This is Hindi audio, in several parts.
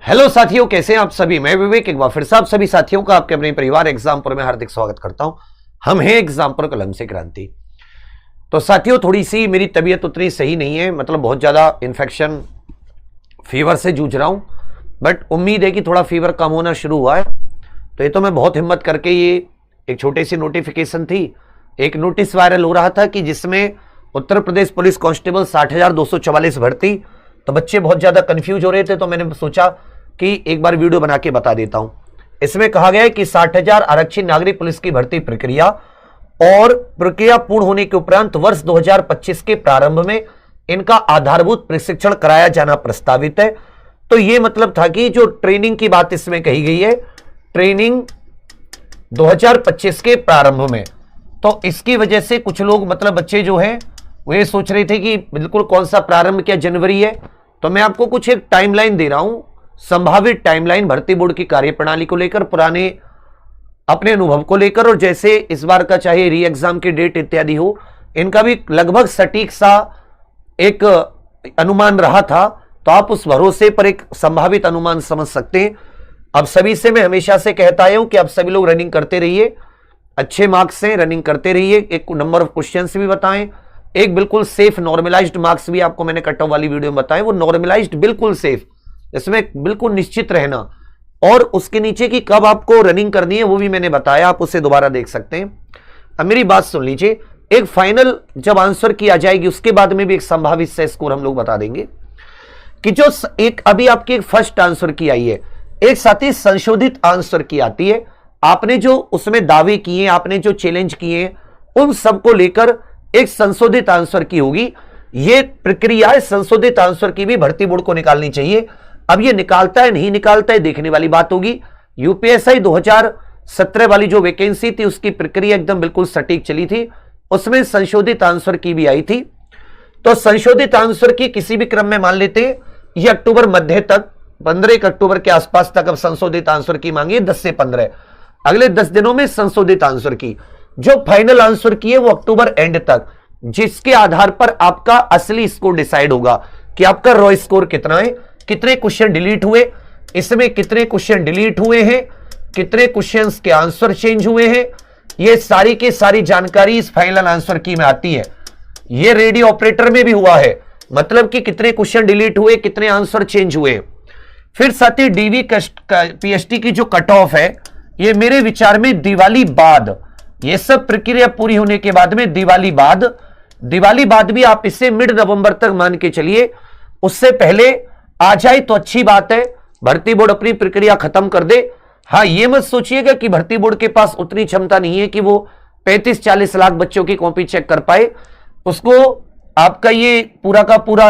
हेलो साथियों, कैसे हैं आप सभी। मैं विवेक एक बार फिर से आप सभी साथियों का आपके अपने परिवार एग्जामपुर में हार्दिक स्वागत करता हूं। हम हैं एग्जामपुर कलम से क्रांति। तो साथियों, थोड़ी सी मेरी तबीयत उतनी सही नहीं है, मतलब बहुत ज्यादा इन्फेक्शन फीवर से जूझ रहा हूं, बट उम्मीद है कि थोड़ा फीवर कम होना शुरू हुआ है। तो ये तो मैं बहुत हिम्मत करके, ये एक छोटी सी नोटिफिकेशन थी, एक नोटिस वायरल हो रहा था कि जिसमें उत्तर प्रदेश पुलिस कांस्टेबल 60,244 भर्ती। तो बच्चे बहुत ज्यादा कंफ्यूज हो रहे थे, तो मैंने सोचा कि एक बार वीडियो बना के बता देता हूं। इसमें कहा गया है कि 60,000 आरक्षित नागरिक पुलिस की भर्ती प्रक्रिया और प्रक्रिया पूर्ण होने के उपरांत वर्ष 2025 के प्रारंभ में इनका आधारभूत प्रशिक्षण कराया जाना प्रस्तावित है। तो यह मतलब था कि जो ट्रेनिंग की बात इसमें कही गई है, ट्रेनिंग 2025 के प्रारंभ में, तो इसकी वजह से कुछ लोग, मतलब बच्चे जो हैं वो ये सोच रहे थे कि बिल्कुल कौन सा प्रारंभ, क्या जनवरी है। तो मैं आपको कुछ एक टाइमलाइन दे रहा हूं, संभावित टाइमलाइन भर्ती बोर्ड की कार्यप्रणाली को लेकर, पुराने अपने अनुभव को लेकर, और जैसे इस बार का चाहे री एग्जाम की डेट इत्यादि हो, इनका भी लगभग सटीक सा एक अनुमान रहा था। तो आप उस भरोसे पर एक संभावित अनुमान समझ सकते हैं। अब सभी से मैं हमेशा से कहता आया हूं कि आप सभी लोग रनिंग करते रहिए, अच्छे मार्क्स से रनिंग करते रहिए, एक नंबर ऑफ क्वेश्चंस भी बताएं, एक बिल्कुल सेफ नॉर्मलाइज्ड मार्क्स भी आपको मैंने कट ऑफ वाली वीडियो में बताएं, वो नॉर्मलाइज्ड बिल्कुल सेफ, इसमें बिल्कुल निश्चित रहना, और उसके नीचे की कब आपको रनिंग करनी है वो भी मैंने बताया, आप उसे दोबारा देख सकते हैं। अब मेरी बात सुन लीजिए, एक फाइनल जब आंसर की आ जाएगी उसके बाद में भी एक संभावित से स्कोर हम लोग बता देंगे कि जो एक अभी आपकी एक फर्स्ट आंसर की आई है, एक साथ ही संशोधित आंसर की आती है। आपने जो उसमें दावे किए, आपने जो चैलेंज किए, उन सबको लेकर एक संशोधित आंसर की होगी। यह प्रक्रिया है संशोधित आंसर की भी भर्ती बोर्ड को निकालनी चाहिए। अब ये निकालता है नहीं निकालता है देखने वाली बात होगी। यूपीएसआई 2017 वाली जो वैकेंसी थी उसकी प्रक्रिया एकदम बिल्कुल सटीक चली थी, उसमें संशोधित आंसर की भी आई थी। तो संशोधित आंसर की किसी भी क्रम में मान लेते हैं ये अक्टूबर मध्य तक, 15 अक्टूबर के आसपास तक अब संशोधित आंसर की मांगी, 10 से 15 अगले 10 दिनों में संशोधित आंसर की। जो फाइनल आंसर की है वो अक्टूबर एंड तक, जिसके आधार पर आपका असली स्कोर डिसाइड होगा कि आपका रॉ स्कोर कितना है, कितने क्वेश्चन डिलीट हुए, इसमें कितने क्वेश्चन डिलीट हुए हैं, कितने क्वेश्चंस के आंसर चेंज हुए हैं, ये सारी की सारी जानकारी इस फाइनल आंसर की में आती है। ये रेडियो ऑपरेटर में भी हुआ है, मतलब कि कितने क्वेश्चन डिलीट हुए, कितने आंसर चेंज हुए। फिर साथ ही डीवी पीएसटी की जो कट ऑफ है, ये मेरे विचार में दिवाली बाद, ये सब प्रक्रिया पूरी होने के बाद में दिवाली बाद भी आप इसे मिड नवंबर तक मान के चलिए, उससे पहले आ जाए तो अच्छी बात है। भर्ती बोर्ड अपनी प्रक्रिया खत्म कर दे। हाँ, ये मत सोचिएगा कि भर्ती बोर्ड के पास उतनी क्षमता नहीं है कि वो 35-40 लाख बच्चों की कॉपी चेक कर पाए। उसको आपका ये पूरा का पूरा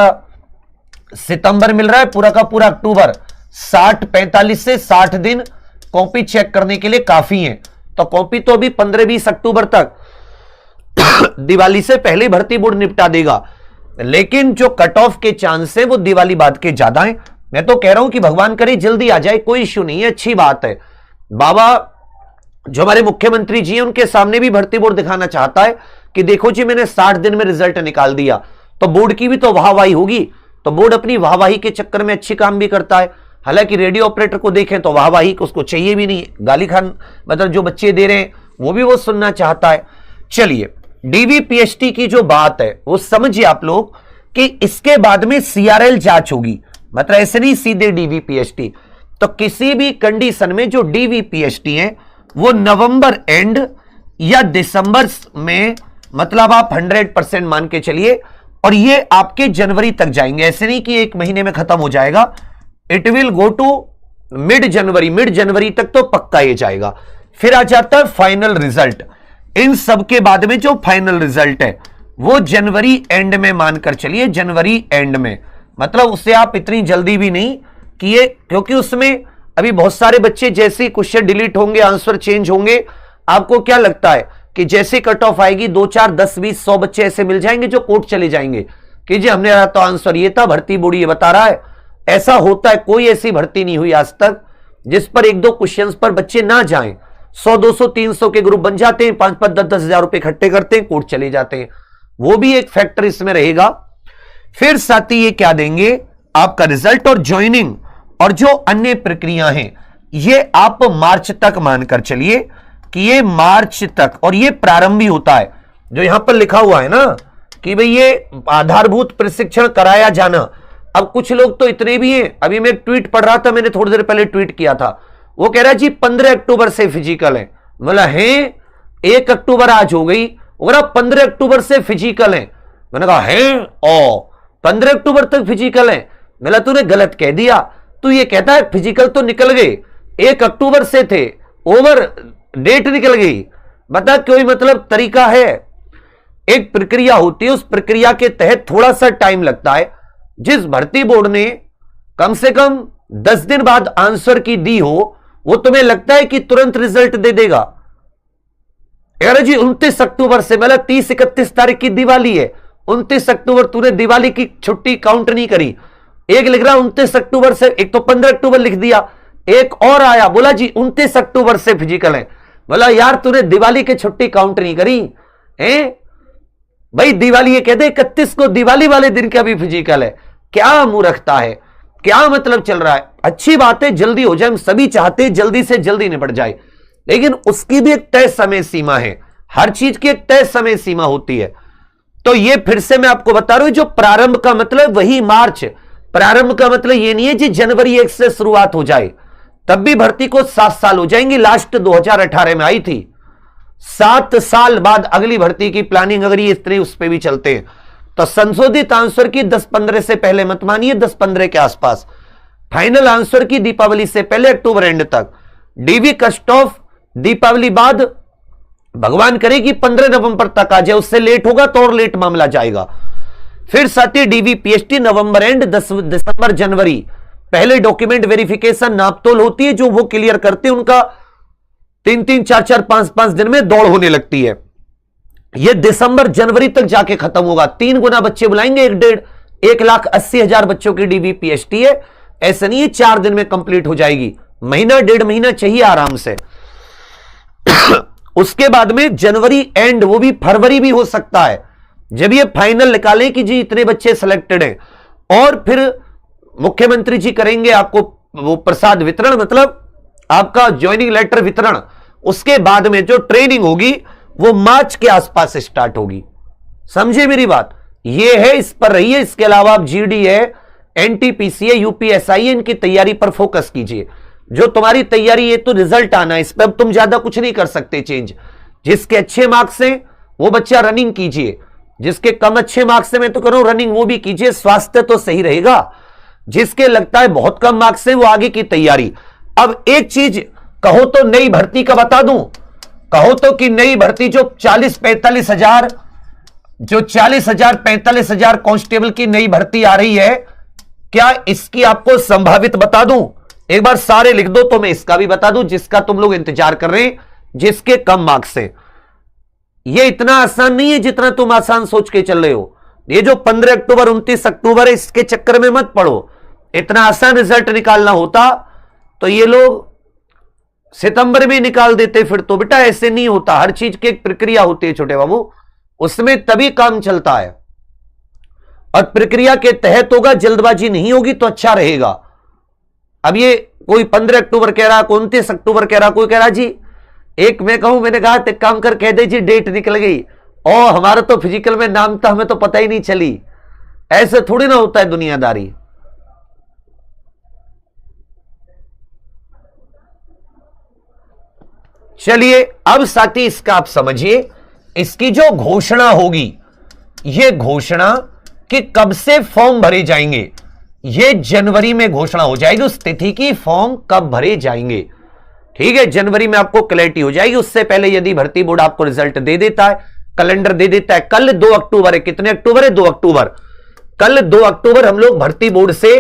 सितंबर मिल रहा है, पूरा का पूरा अक्टूबर, 45 से 60 दिन कॉपी चेक करने के लिए काफी है। तो कॉपी तो अभी 15-20 अक्टूबर तक दिवाली से पहले भर्ती बोर्ड निपटा देगा, लेकिन जो कट ऑफ के चांस है वो दिवाली बाद के ज्यादा है। मैं तो कह रहा हूं कि भगवान करे जल्दी आ जाए, कोई इश्यू नहीं है, अच्छी बात है। बाबा जो हमारे मुख्यमंत्री जी हैं उनके सामने भी भर्ती बोर्ड दिखाना चाहता है कि देखो जी मैंने 60 दिन में रिजल्ट निकाल दिया, तो बोर्ड की भी तो वाहवाही होगी। तो बोर्ड अपनी वाहवाही के चक्कर में अच्छी काम भी करता है। हालांकि रेडियो ऑपरेटर को देखें तो वाहवाही को उसको चाहिए भी नहीं, गाली खान मतलब जो बच्चे दे रहे हैं वो भी वो सुनना चाहता है। चलिए, डीवीपीएसटी की जो बात है वो समझिए आप लोग कि इसके बाद में सीआरएल जांच होगी, मतलब ऐसे नहीं सीधे डीवीपीएसटी। तो किसी भी कंडीशन में जो डीवीपीएसटी है वो नवंबर एंड या दिसंबर में, मतलब आप 100% मान के चलिए, और ये आपके जनवरी तक जाएंगे। ऐसे नहीं कि एक महीने में खत्म हो जाएगा, it will go to mid January तक तो पक्का ये जाएगा। फिर आ जाता है फाइनल रिजल्ट। इन सब के बाद में जो फाइनल रिजल्ट है वो जनवरी एंड में मानकर चलिए, जनवरी एंड में, मतलब उससे आप इतनी जल्दी भी नहीं किए, क्योंकि उसमें अभी बहुत सारे बच्चे जैसे क्वेश्चन डिलीट होंगे, आंसर चेंज होंगे, आपको क्या लगता है कि जैसे कट ऑफ आएगी 2, 4, 10, 20, 100 बच्चे ऐसे मिल जाएंगे जो कोर्ट चले जाएंगे कि जी हमने तो आंसर ये था, भर्ती बोर्ड ये बता रहा है। ऐसा होता है, कोई ऐसी भर्ती नहीं हुई आज तक जिस पर 1-2 क्वेश्चंस पर बच्चे ना जाएं। 100, 200, 300 के ग्रुप बन जाते हैं, 5-5, 10-10 हजार रुपए इकट्ठे करते हैं, कोर्ट चले जाते हैं। वो भी एक फैक्टर इसमें रहेगा। फिर साथ ही ये क्या देंगे, आपका रिजल्ट और ज्वाइनिंग और जो अन्य प्रक्रिया हैं ये आप मार्च तक मानकर चलिए कि ये मार्च तक, और ये प्रारंभी होता है जो यहां पर लिखा हुआ है ना कि भाई ये आधारभूत प्रशिक्षण कराया जाना। अब कुछ लोग तो इतने भी हैं, अभी मैं एक ट्वीट पढ़ रहा था, मैंने थोड़ी देर पहले ट्वीट किया था, वो कह रहा है जी 15 अक्टूबर से फिजिकल है। बोला है 1 अक्टूबर आज हो गई, बोला 15 अक्टूबर से फिजिकल है। मैंने कहा है ओ 15 अक्टूबर तक फिजिकल है। बोला तूने गलत कह दिया, तू ये कहता है फिजिकल तो निकल गए, 1 अक्टूबर से थे, ओवर डेट निकल गई। बता कोई मतलब तरीका है? एक प्रक्रिया होती है, उस प्रक्रिया के तहत थोड़ा सा टाइम लगता है। जिस भर्ती बोर्ड ने कम से कम 10 दिन बाद आंसर की दी हो, वो तुम्हें लगता है कि तुरंत रिजल्ट दे देगा? यार जी 29 अक्टूबर से, मतलब 30-31 तारीख की दिवाली है, 29 अक्टूबर तूने दिवाली की छुट्टी काउंट नहीं करी। एक लिख रहा 29 अक्टूबर से, एक तो 15 अक्टूबर लिख दिया, एक और आया बोला जी 29 अक्टूबर से फिजिकल है। बोला यार तूने दिवाली की छुट्टी काउंट नहीं करी है भाई, दिवाली ये कहते 31 को दिवाली वाले दिन का भी फिजिकल है। क्या मूर्खता है, क्या मतलब चल रहा है? अच्छी बात है जल्दी हो जाए, हम सभी चाहते हैं जल्दी से जल्दी निपट जाए, लेकिन उसकी भी एक तय समय सीमा है, हर चीज की एक तय समय सीमा होती है। तो ये फिर से मैं आपको बता रहा हूं, जो प्रारंभ का मतलब वही मार्च, प्रारंभ का मतलब ये नहीं है जी जनवरी 1 से शुरुआत हो जाए, तब भी भर्ती को 7 साल हो जाएंगे। लास्ट 2018 में आई थी, 7 साल बाद अगली भर्ती की प्लानिंग, अगर ये इतने उस पर भी चलते हैं तो संशोधित आंसर की 10-15 से पहले मत मानिए, 10-15 के आसपास, फाइनल आंसर की दीपावली से पहले अक्टूबर एंड तक, डीवी कट ऑफ दीपावली बाद भगवान करे कि 15 नवंबर तक आ जाए, उससे लेट होगा तो और लेट मामला जाएगा। फिर साथ ही डीवी पीएचडी नवंबर एंड 10 दिसंबर जनवरी, पहले डॉक्यूमेंट वेरिफिकेशन नापतोल होती है, जो वो क्लियर करते हैं उनका 3-3, 4-4, 5-5 दिन में दौड़ होने लगती है। ये दिसंबर जनवरी तक जाके खत्म होगा। 3 गुना बच्चे बुलाएंगे, 1,80,000 बच्चों की डीवी पीएचडी है। ऐसा नहीं है 4 दिन में कंप्लीट हो जाएगी, महीना 1.5 महीना चाहिए आराम से। उसके बाद में जनवरी एंड, वो भी फरवरी भी हो सकता है, जब ये फाइनल निकालें कि जी इतने बच्चे सिलेक्टेड हैं, और फिर मुख्यमंत्री जी करेंगे आपको वो प्रसाद वितरण, मतलब आपका ज्वाइनिंग लेटर वितरण। उसके बाद में जो ट्रेनिंग होगी वो मार्च के आसपास स्टार्ट होगी। समझे मेरी बात? ये है, इस पर रहिए। इसके अलावा आप जीडी है, एनटीपीसी है, यूपीएसआई है, इनकी तैयारी पर फोकस कीजिए। जो तुम्हारी तैयारी है तो रिजल्ट आना है, इस पर अब तुम ज्यादा कुछ नहीं कर सकते चेंज। जिसके अच्छे मार्क्स हैं वो बच्चा रनिंग कीजिए, जिसके कम अच्छे मार्क्स है मैं तो करूं रनिंग वो भी कीजिए, स्वास्थ्य तो सही रहेगा। जिसके लगता है बहुत कम मार्क्स है वो आगे की तैयारी। अब एक चीज कहो तो नई भर्ती का बता दूं, कहो तो कि नई भर्ती जो 40-45 हजार, जो 40,000-45 हजार कांस्टेबल की नई भर्ती आ रही है, क्या इसकी आपको संभावित बता दूं? एक बार सारे लिख दो तो मैं इसका भी बता दूं, जिसका तुम लोग इंतजार कर रहे हैं, जिसके कम मार्क्स हैं। ये इतना आसान नहीं है जितना तुम आसान सोच के चल रहे हो। ये जो 15 अक्टूबर 29 अक्टूबर है, इसके चक्कर में मत पड़ो। इतना आसान रिजल्ट निकालना होता तो ये लोग सितंबर में निकाल देते। फिर तो बेटा ऐसे नहीं होता, हर चीज की एक प्रक्रिया होती है छोटे बाबू, उसमें तभी काम चलता है, और प्रक्रिया के तहत होगा, जल्दबाजी नहीं होगी तो अच्छा रहेगा। अब ये कोई 15 अक्टूबर कह रहा, कोई 29 अक्टूबर कह रहा, कोई कह रहा जी एक मैं कहूं, मैंने कहा एक काम कर कह दे जी डेट निकल गई, और हमारा तो फिजिकल में नाम था, हमें तो पता ही नहीं चली। ऐसे थोड़ी ना होता है दुनियादारी। चलिए अब साथी इसका आप समझिए, इसकी जो घोषणा होगी, ये घोषणा कि कब से फॉर्म भरे जाएंगे, ये जनवरी में घोषणा हो जाएगी उस तिथि की, फॉर्म कब भरे जाएंगे। ठीक है, जनवरी में आपको क्लैरिटी हो जाएगी। उससे पहले यदि भर्ती बोर्ड आपको रिजल्ट दे देता है, कैलेंडर दे देता है, कल 2 अक्टूबर है, कितने अक्टूबर है? 2 अक्टूबर। कल 2 अक्टूबर हम लोग भर्ती बोर्ड से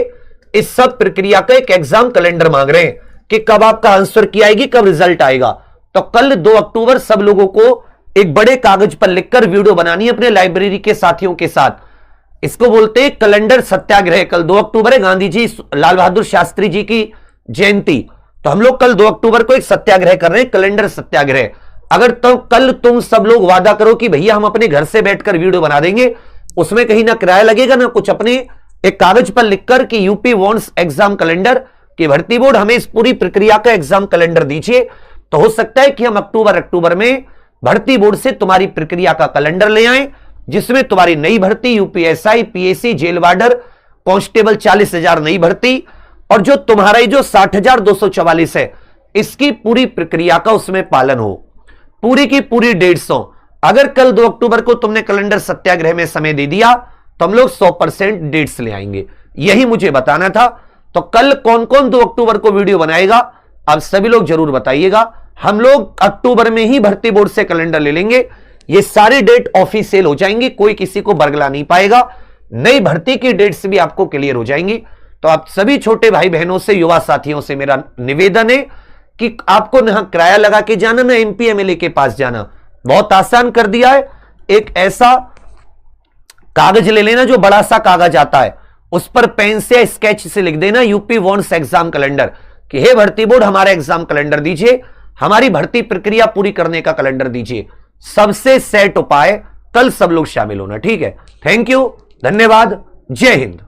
इस सब प्रक्रिया का एक एग्जाम कैलेंडर मांग रहे हैं कि कब आपका आंसर की आएगी, कब रिजल्ट आएगा। तो कल 2 अक्टूबर सब लोगों को एक बड़े कागज पर लिखकर वीडियो बनानी है अपने लाइब्रेरी के साथियों के साथ। इसको बोलते हैं कैलेंडर सत्याग्रह। कल 2 अक्टूबर है, गांधी जी लाल बहादुर शास्त्री जी की जयंती, तो हम लोग कल 2 अक्टूबर को एक सत्याग्रह कर रहे हैं, कैलेंडर सत्याग्रह। अगर तो कल तुम सब लोग वादा करो कि भैया हम अपने घर से बैठकर वीडियो बना देंगे, उसमें कहीं ना किराया लगेगा ना कुछ, अपने एक कागज पर लिखकर कि यूपी वांट्स एग्जाम कैलेंडर, कि भर्ती बोर्ड हमें इस पूरी प्रक्रिया का एग्जाम कैलेंडर दीजिए, तो हो सकता है कि हम अक्टूबर में भर्ती बोर्ड से तुम्हारी प्रक्रिया का कैलेंडर ले आए, जिसमें तुम्हारी नई भर्ती UPSI, PSC, jail warder, constable 40,000 नई भर्ती और जो तुम्हारा जो 60,244 है, इसकी पूरी प्रक्रिया का उसमें पालन हो, पूरी की पूरी 150। अगर कल 2 अक्टूबर को तुमने कैलेंडर सत्याग्रह में समय दे दिया तो हम लोग 100% डेट्स ले आएंगे, यही मुझे बताना था। तो कल कौन कौन 2 अक्टूबर को वीडियो बनाएगा आप सभी लोग जरूर बताइएगा। हम लोग अक्टूबर में ही भर्ती बोर्ड से कैलेंडर ले लेंगे, ये सारी डेट ऑफिशियल हो जाएंगी, कोई किसी को बरगला नहीं पाएगा, नई भर्ती की डेट्स भी आपको क्लियर हो जाएंगी। तो आप सभी छोटे भाई बहनों से, युवा साथियों से मेरा निवेदन है कि आपको ना किराया लगा के जाना, ना एमपी एमएलए के पास जाना, बहुत आसान कर दिया है। एक ऐसा कागज ले लेना जो बड़ा सा कागज आता है, उस पर पेन से स्केच से लिख देना यूपी वांट्स एग्जाम कैलेंडर, कि हे भर्ती बोर्ड हमारा एग्जाम कैलेंडर दीजिए, हमारी भर्ती प्रक्रिया पूरी करने का कैलेंडर दीजिए। सबसे सेट उपाय, कल सब लोग शामिल होना, ठीक है। थैंक यू, धन्यवाद, जय हिंद।